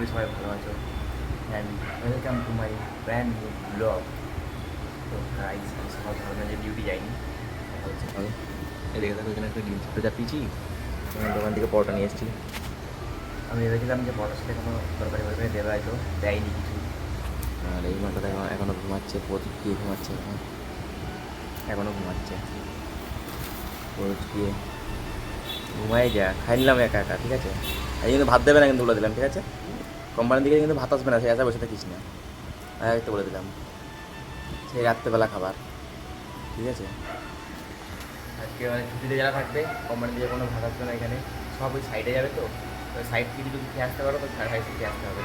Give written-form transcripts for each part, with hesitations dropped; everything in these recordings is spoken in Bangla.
করি সবাই ভালো আছো। And welcome to my brand new blog. তো গাইস আমি সকাল সকাল যে ডিউটি যাইনি, সকাল সকাল এদিকে দেখো এখানে একটা ডিম সিদ্ধ চাপিয়েছি। দোকান থেকে পরোটা নিয়ে এসেছি। আমি ভেবেছিলাম যে পরোটার সাথে কোনো তরকারি ফরকারি দেবে, হয়তো দেয়নি কিছু। আর এই মালটা দেখো এখনও ঘুমাচ্ছে, প্রদীপ দিয়ে ঘুমাচ্ছে, এখনও ঘুমাচ্ছে। প্রদীপ দিয়ে ঘুমাই যা, খাই নিলাম একা একা, ঠিক আছে। এই কিন্তু ভাত দেবে না কিন্তু বলে দিলাম, ঠিক আছে। কোম্পানির দিকে কিন্তু ভাত আসবে না, সেই আসা বসে থাকিস না, একটু বলে দিলাম। সেই রাত্রেবেলা খাবার, ঠিক আছে। আজকে মানে ছুটিতে যারা থাকবে কোম্পানির দিকে কোনো ভাত আসবে না এখানে, সব ওই সাইডে যাবে। তো সাইড থেকে যদি খেয়ে আসতে পারো তো সাইড থেকে আসতে হবে।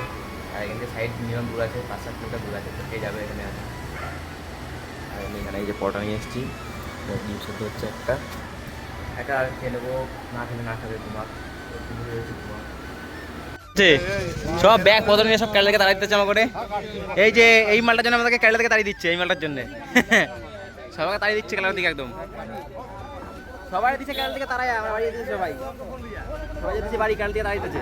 আর এখান থেকে সাইড মিনিমাম দূর আছে, 5-7 কিলোমিটার দূর আছে, তো কে যাবে এখানে আসে। আর আমি এখানে এই যে পরোটা নিয়ে এসেছি, ডিম সেদ্ধ হচ্ছে একটা একা খেয়ে নেবো, না খেলে না খাবে ঘুমাক, সব ব্যাগ পত্র নিয়ে সব কেরালা থেকে তাড়িয়ে দিচ্ছে আমার করে। এই যে এই মালটার জন্য আমাদেরকে কেরালা থেকে তাড়িয়ে দিচ্ছে, এই মালটার জন্য সবাইকে তাড়িয়ে দিচ্ছে কেরালা থেকে, একদম সবাই দিচ্ছে কেরালা থেকে তারাই, আমার বাড়ি দিচ্ছে সবাই, সবাই দিচ্ছে বাড়ি কেরালা থেকে তাড়িয়ে দিচ্ছে।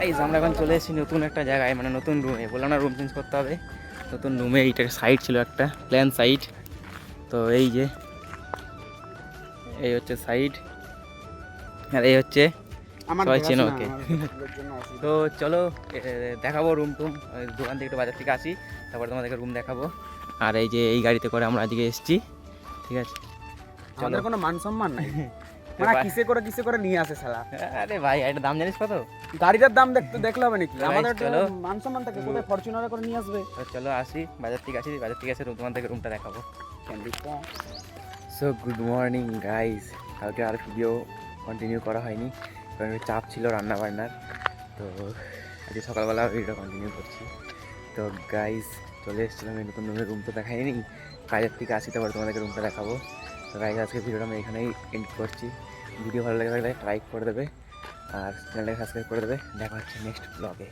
এই আমরা এখন চলে এসেছি নতুন একটা জায়গায়, মানে নতুন রুমে। বললাম না রুম চেঞ্জ করতে হবে, নতুন রুমে। এইটা সাইড ছিল একটা প্ল্যান সাইড, তো এই যে এই হচ্ছে সাইড, আর এই হচ্ছে সবাই চেনো ওকে। তো চলো দেখাবো রুম টুম, দোকান থেকে একটু বাজার থেকে আসি, তারপরে তোমাদেরকে রুম দেখাবো। আর এই যে এই গাড়িতে করে আমরা আজকে এসেছি, ঠিক আছে। আমাদের কোনো মান সম্মান নাই, মানে কিসে করে নিয়ে আসে শালা। আরে ভাই এটা দাম জানিস কত? গাড়িটার দাম দেখলে হবে নাকি? তো আমাদের চলো। মান সম্মান থাকে, কোথায় ফরচুনারে করে নিয়ে আসবে। তো চলো আসি, বাজার থেকে আসি, বাজার থেকে এসে তোমাদেরকে রুমটা দেখাবো। So good morning guys. কালকে আর ভিডিও কন্টিনিউ করা হয়নি, কারণ চাপ ছিল রান্না বান্নার। তো আজকে সকালবেলা ভিডিও কন্টিনিউ করছি। তো গাইজ চলে এসেছিলাম এই নতুন রুমের, রুম তো দেখাইনি, কাজের থেকে আসি তারপরে তোমাদেরকে রুমটা দেখাবো। তো গাইজ আজকে ভিডিওটা আমি এখানেই এন্ড করছি। ভিডিও ভালো লেগে থাকলে লাইক করে দেবে আর চ্যানেলটাকে সাবস্ক্রাইব করে দেবে। দেখা হচ্ছে নেক্সট ব্লগে।